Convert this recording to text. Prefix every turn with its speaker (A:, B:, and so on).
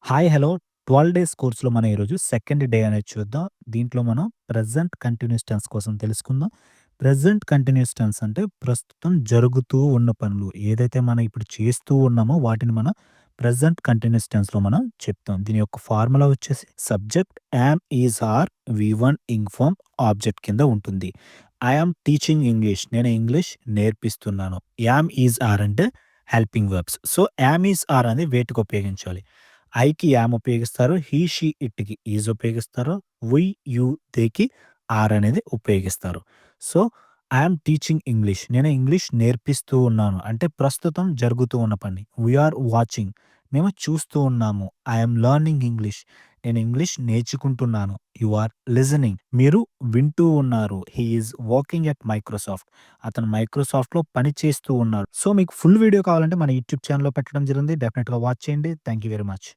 A: Hi! Hello! 12 days కోర్స్‌లో మనం ఈరోజు సెకండ్ డే అనేది చూద్దాం. దీంట్లో మనం ప్రెజెంట్ కంటిన్యూస్ టెన్స్ కోసం తెలుసుకుందాం. ప్రెజెంట్ కంటిన్యూస్ టెన్స్ అంటే ప్రస్తుతం జరుగుతూ ఉన్న పనులు. ఏదైతే మనం ఇప్పుడు చేస్తూ ఉన్నామో వాటిని మనం ప్రెజెంట్ కంటిన్యూస్ టెన్స్‌లో మనం చెప్తాం. దీని యొక్క ఫార్ములా వచ్చేసి subject am, is, are, V one ing form object కింద ఉంటుంది. I am teaching English. నేను ఇంగ్లీష్ నేర్పిస్తున్నాను. యామ్, ఈజ్, ఆర్ అంటే helping verbs. So, am, is, are అనేది వేటికి ఉపయోగించాలి. ఐకి యామ్ ఉపయోగిస్తారు. హి, షీ, ఇట్‌కి ఈజ్ ఉపయోగిస్తారు. వి, యూ, దేకి ఆర్ అనేది ఉపయోగిస్తారు. So, I am teaching English. నేను ఇంగ్లీష్ నేర్పిస్తూ ఉన్నాను. అంటే ప్రస్తుతం జరుగుతూ ఉన్న పని. We are watching. మేము చూస్తూ ఉన్నాము. I am learning English. నేను ఇంగ్లీష్ నేర్చుకుంటున్నాను. You are listening. మీరు వింటూ ఉన్నారు. He is working at Microsoft. అతను మైక్రోసాఫ్ట్‌లో పని చేస్తూ ఉన్నారు. సో, మీకు ఫుల్ వీడియో కావాలంటే మన యూట్యూబ్ ఛానెల్‌లో పెట్టడం జరిగింది. డెఫినిట్‌గా వాచ్ చేయండి. Thank you very much.